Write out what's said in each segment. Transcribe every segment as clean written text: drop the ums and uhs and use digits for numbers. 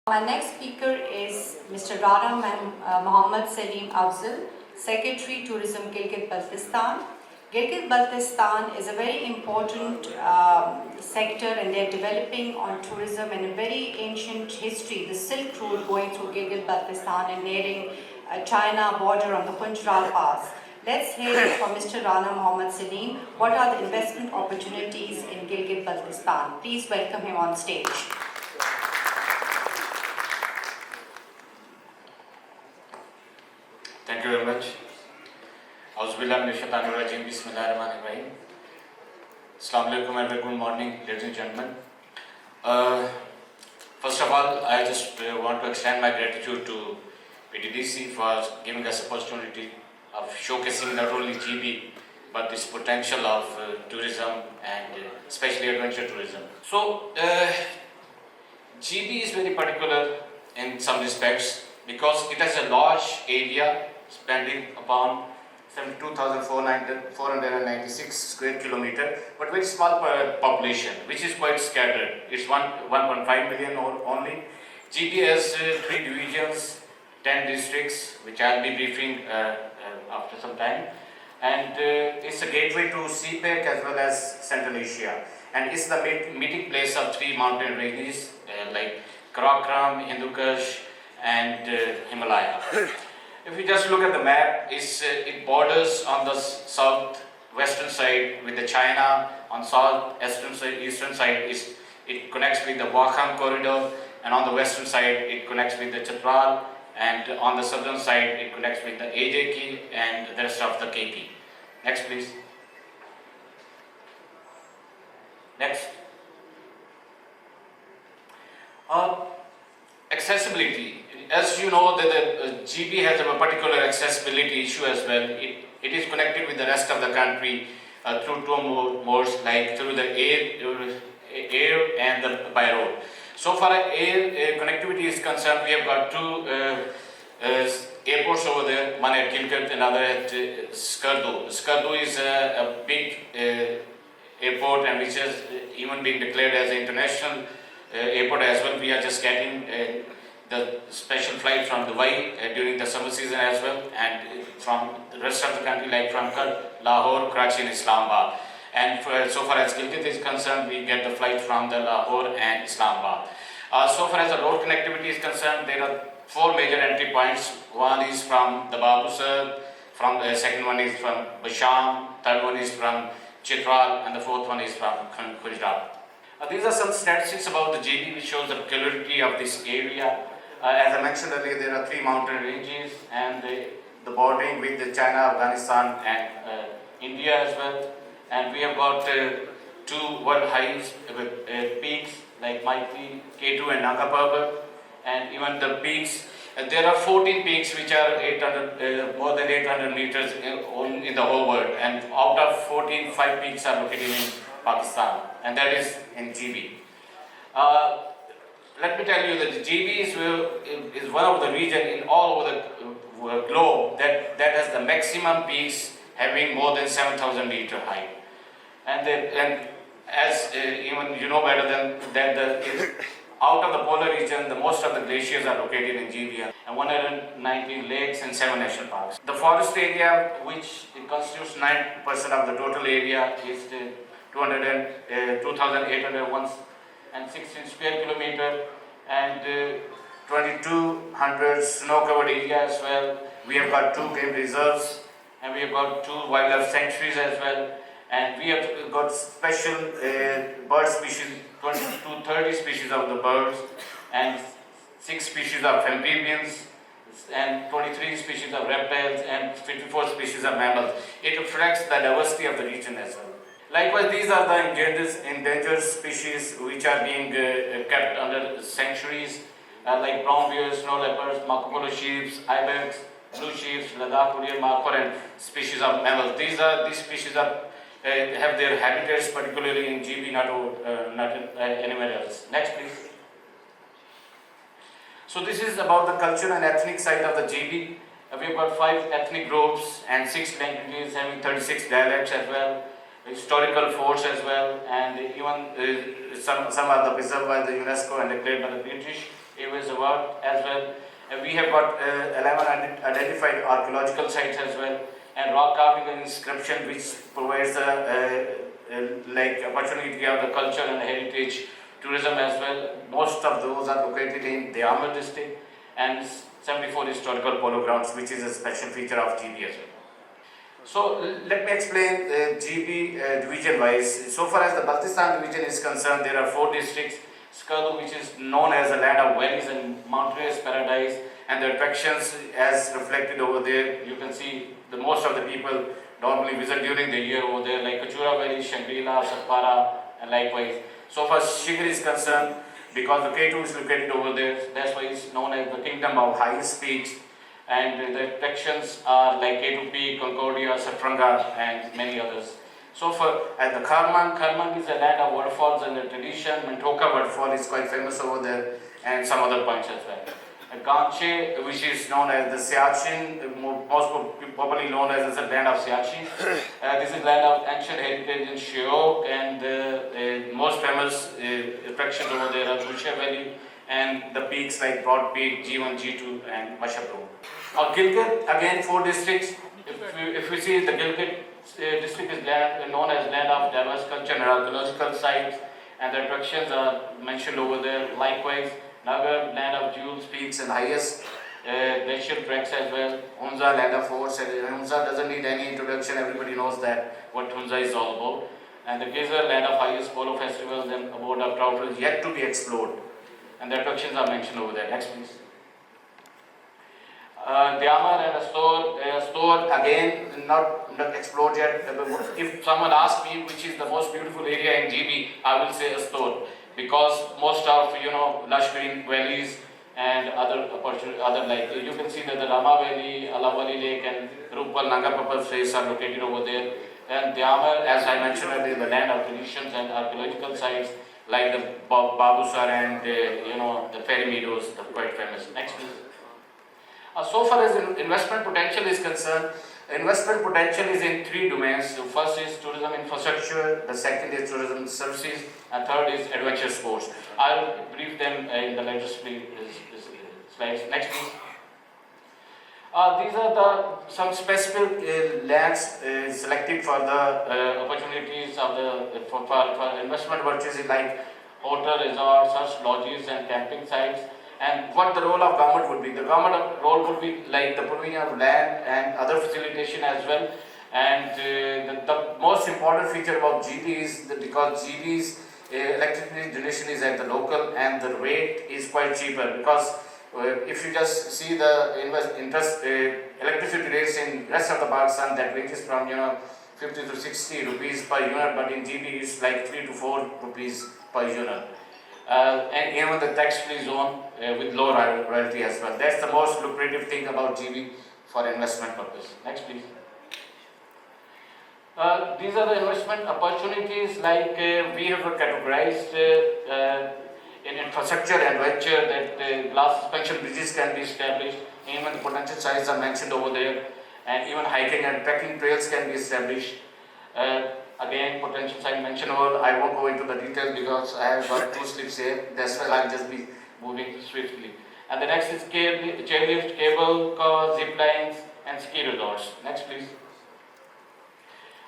My next speaker is Mr. Rana Mohammad Salim Afzal, Secretary Tourism Gilgit Baltistan. Gilgit Baltistan is a very important sector, and they're developing on tourism and a very ancient history, the Silk Road going through Gilgit Baltistan and nearing China border on the Punjral Pass. Let's hear from Mr. Rana Mohammad Salim. What are the investment opportunities in Gilgit Baltistan? Please welcome him on stage. Thank you very much. Auzubillahi Bismillahirrahmanirrahim. Assalamu alaikum and very good morning, ladies and gentlemen. First of all, I just want to extend my gratitude to PTDC for giving us opportunity of showcasing not only GB but this potential of tourism and especially adventure tourism. So, GB is very particular in some respects because it has a large area spanning upon 72,496 square kilometer, but very small population, which is quite scattered. It's 1.5 million only. GB has 3 divisions, 10 districts, which I'll be briefing after some time. And it's a gateway to CPEC as well as Central Asia. And it's the meeting place of 3 mountain ranges like Karakoram, Hindu Kush, and Himalaya. If you just look at the map, it borders on the south-western side with the China, on south-eastern side it connects with the Wakhan corridor, and on the western side it connects with the Chitral, and on the southern side it connects with the AJK and the rest of the KP. Next please. Next. Accessibility. As you know, the GB has a particular accessibility issue as well. It is connected with the rest of the country through 2 modes, like through the air and by road. So far air connectivity is concerned, we have got 2 airports over there, one at Gilgit and another at Skardu. Skardu is a big airport and which has even been declared as an international airport as well. We are just getting the special flight from Dubai during the summer season as well, and from the rest of the country like from Lahore, Karachi and Islamabad. And so far as Gilgit is concerned, we get the flight from the Lahore and Islamabad. So far as the road connectivity is concerned, there are 4 major entry points. One is from the Babusar, the second one is from Basham, third one is from Chitral, and the 4th one is from Gujarat. These are some statistics about the GB which shows the peculiarity of this area. As I mentioned earlier, there are 3 mountain ranges and the bordering with the China, Afghanistan and India as well. And we have got 2 world highs with peaks like Maitri, K2 and Nanga Parbat, and even the peaks. There are 14 peaks which are more than 800 meters in the whole world, and out of 14, 5 peaks are located in Pakistan, and that is in GB. Let me tell you that GB is one of the regions in all over the globe that has the maximum peaks having more than 7,000 meter height. And as even you know better than that, out of the polar region, the most of the glaciers are located in GB, and 119 lakes and 7 national parks. The forest area, which constitutes 9% of the total area, is 2,816 square kilometer, and 2,200 snow-covered area as well. We have got 2 game reserves, and we have got 2 wildlife sanctuaries as well, and we have got special bird species, 20 to 30 species of the birds, and 6 species of amphibians, and 23 species of reptiles, and 54 species of mammals. It reflects the diversity of the region as well. Likewise, these are the endangered species which are being kept under sanctuaries like brown bears, snow leopards, Marco sheep, ibex, blue sheep, Ladakh Korean markhor, and species of mammals. These species have their habitats particularly in GB, not anywhere else. Next, please. So this is about the cultural and ethnic side of the GB. We've got 5 ethnic groups and 6 languages, having 36 dialects as well. Historical forts as well, and even some are preserved by the UNESCO and declared by the British Airways Award as well. And we have got 11 identified archaeological sites as well, and rock carving and inscription, which provides like opportunity to have the culture and heritage tourism as well. Most of those are located in the Amber district, and 74 historical polo grounds, which is a special feature of GB as well. So let me explain GB division wise. So far as the Baltistan division is concerned, there are 4 districts. Skardu, which is known as the land of valleys and mountainous paradise, and the attractions as reflected over there, you can see the most of the people normally visit during the year over there, like Kachura Valley, Shangri-La, Satpara, and likewise. So far as Shigar is concerned, because the K2 is located over there, that's why it's known as the kingdom of highest peaks, and the attractions are like K2P, Concordia, Satranga, and many others. So for at the Karman is a land of waterfalls and the tradition. Mantoka waterfall is quite famous over there, and some other points as well. Ganche, which is known as the Siachen, most popularly known as the land of Siachen. This is land of ancient heritage in Sheok, and the most famous attraction over there are Gusha Valley and the peaks like Broad Peak, G1, G2, and Mashapro. Gilgit, again 4 districts. If we see the Gilgit district is known as land of diverse culture and archaeological sites, and the attractions are mentioned over there. Likewise, Nagar, land of jewels, peaks, and highest glacial tracks as well. Hunza, land of forts. Hunza doesn't need any introduction, everybody knows that what Hunza is all about. And the Gezer, land of highest polo festivals, and abode of trout is yet to be explored. And the attractions are mentioned over there. Next, please. The Amar and a store again not explored yet. If someone asks me which is the most beautiful area in GB, I will say a store, because most of lush green valleys and other like you can see that the Rama Valley, Alavali Lake, and Rupal Nangapapal place are located over there. And the Amar, as I mentioned earlier, the land of traditions and archaeological sites like the Babusar and the Fairy Meadows, are quite famous. Next, please. So far as investment potential is concerned, investment potential is in 3 domains. The first is tourism infrastructure, the second is tourism services, and third is adventure sports. I'll brief them in the later slides. Next, please. These are some specific lands selected for the opportunities of for investment purchases like hotel, resorts, such lodges and camping sites. And what the role of government would be? The government role would be like the provision of land and other facilitation as well. And the most important feature about GB is that because GB's electricity generation is at the local and the rate is quite cheaper, because if you just see the electricity rates in rest of the Pakistan, that ranges from 50 to 60 rupees per unit, but in GB it's like 3 to 4 rupees per unit. And even the tax-free zone with low royalty as well. That's the most lucrative thing about GB for investment purpose. Next, please. These are the investment opportunities. Like we have categorized in infrastructure and venture that glass suspension bridges can be established. Even the potential sites are mentioned over there, and even hiking and trekking trails can be established. Again, potential site mentioned over. I won't go into the details because I have got 2 slips here. That's why I'll just be moving swiftly. And the next is chairlift, cable car, zip lines, and ski resorts. Next, please.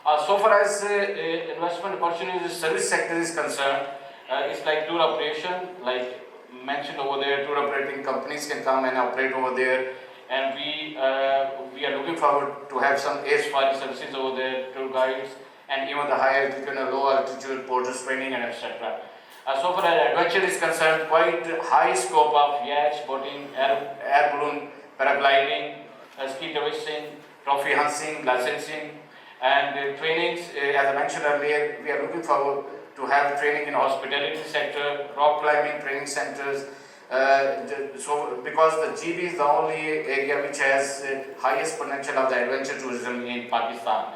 So far as investment opportunities, service sector is concerned, it's like tour operation, like mentioned over there. Tour operating companies can come and operate over there, and we are looking forward to have some air safari services over there, tour guides, and even the high altitude and low altitude porters training and etc. So far as adventure is concerned, quite high scope of yachts, boating, air balloon, paragliding, ski traversing, trophy hunting, licensing, and trainings. As I mentioned earlier, we are looking forward to have training in hospitality sector, rock climbing training centers. So because the GB is the only area which has highest potential of the adventure tourism in Pakistan,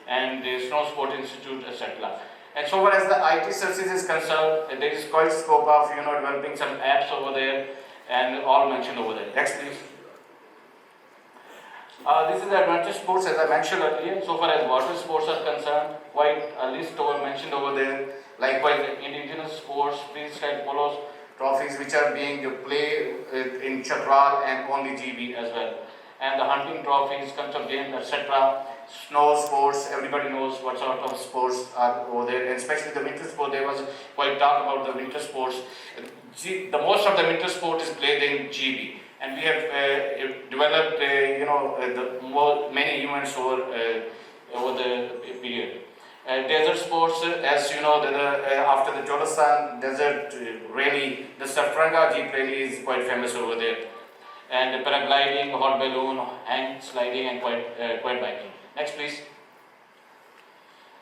and the Snow Sport Institute, etc. And so far as the IT services is concerned, there is quite scope of developing some apps over there, and all mentioned over there. Next, please. This is the adventure sports, as I mentioned earlier. So far as water sports are concerned, quite a list mentioned over there. Likewise, indigenous sports, freestyle polos, trophies which are being played in Chakral and only GB as well. And the hunting trophies, concept games, etc. Snow sports, everybody knows what sort of sports are over there, and especially the winter sport. There was quite talk about the winter sports. The most of the winter sport is played in GB, and we have developed, many events over the period. Desert sports, as you know, after the Jolastan desert rally, the Safranga Jeep rally is quite famous over there. And paragliding, hot balloon, hang sliding, and quite biking. Next, please.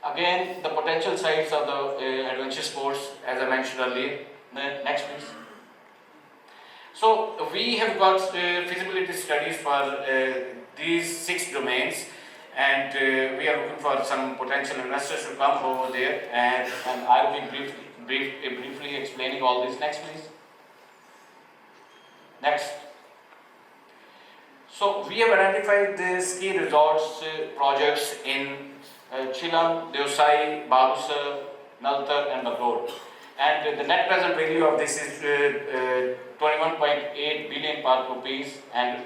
Again, the potential sides of the adventure sports, as I mentioned earlier. Next, please. So we have got feasibility studies for these 6 domains, and we are looking for some potential investors to come over there, and I will be briefly explaining all this. Next, please. Next. So we have identified the ski resorts projects in Chilam, Deosai, Babusa, Naltar and Bagrod. And the net present value of this is 21.8 billion Pak rupees, and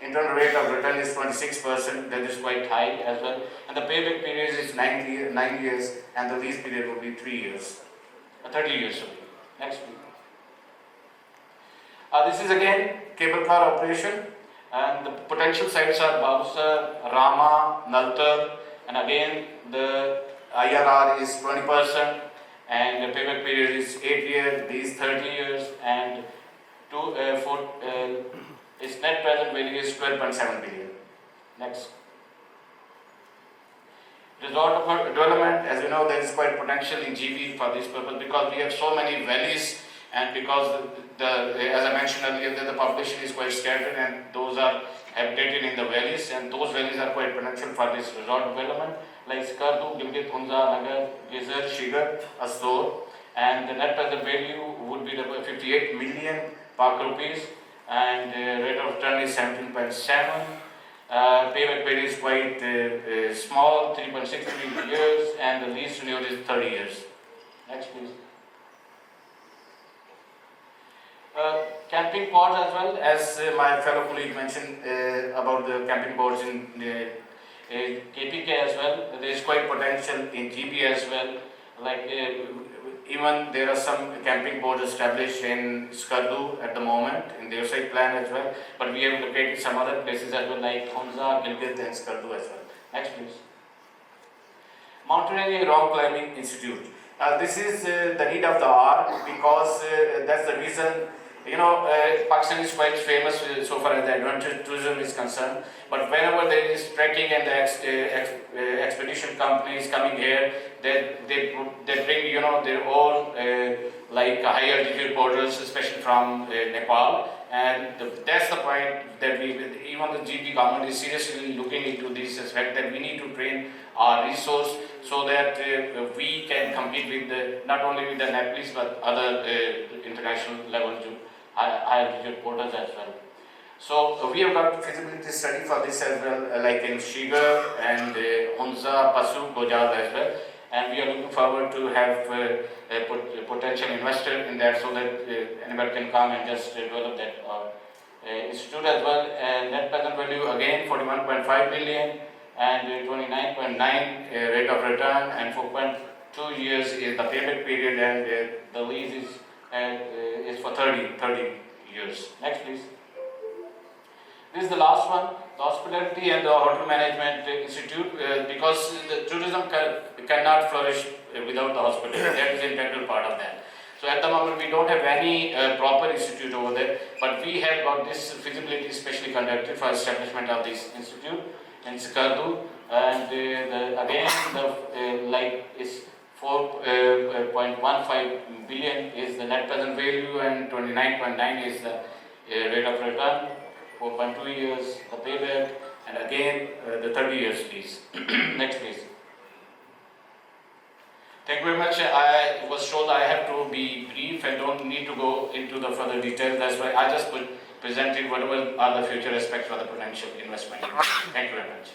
internal rate of return is 26%, that is quite high as well. And the payback period is 9 years, and the lease period will be 3 years, 30 years. Sorry. Next, please. This is again cable car operation. And the potential sites are Babusa, Rama, Naltar, and again the IRR is 20%, and the payback period is 8 years, these 30 years, and its net present value is 12.7 billion. Next. Resort development, as you know, there is quite potential in GB for this purpose because we have so many valleys. And because as I mentioned earlier, the population is quite scattered, and those are habitated in the valleys, and those valleys are quite potential for this resort development, like Skardu, Gilgit, Hunza, Nagar, Gizar, Shigar, Astor, and the net present value would be 58 million Pak rupees, and rate of return is 17.7. Payback period is quite small, 3.63 years, and the lease renewal is 30 years. Next, please. Camping pods as well, as my fellow colleague mentioned about the camping pods in KPK as well. There is quite potential in GB as well. Like even there are some camping pods established in Skardu at the moment in their site plan as well. But we have located some other places as well, like Hunza, Gilgit, and Skardu as well. Next, please. Mountaineering Rock Climbing Institute. This is the need of the hour because that's the reason. Pakistan is quite famous so far as the adventure tourism is concerned. But whenever there is trekking and the expedition companies coming here, they bring their own like higher altitude portals, especially from Nepal. And that's the point that even the GB government is seriously looking into this aspect, that we need to train our resource so that we can compete with not only with the Nepalese but other international level high altitude portals as well. So we have got feasibility study for this as well, like in Shigar and Hunza, Pasu, Gojal as well. And we are looking forward to have a potential investor in that, so that anybody can come and just develop that institute as well. And net present value again 41.5 billion and 29.9 rate of return, and 4.2 years is the payback period, and the lease is for 30 years. Next, please. This is the last one, the Hospitality and the Hotel Management Institute, because the tourism cannot flourish without the hospitality. That is an integral part of that. So at the moment we don't have any proper institute over there, but we have got this feasibility specially conducted for establishment of this institute in Skardu, and again like is 4.15 billion is the net present value, and 29.9 is the rate of return, 4.2 years the payback, and again the 30 years please. Next, please. Thank you very much. I was told I have to be brief and don't need to go into the further details. That's why I just presented whatever are the future aspects for the potential investment. Thank you very much.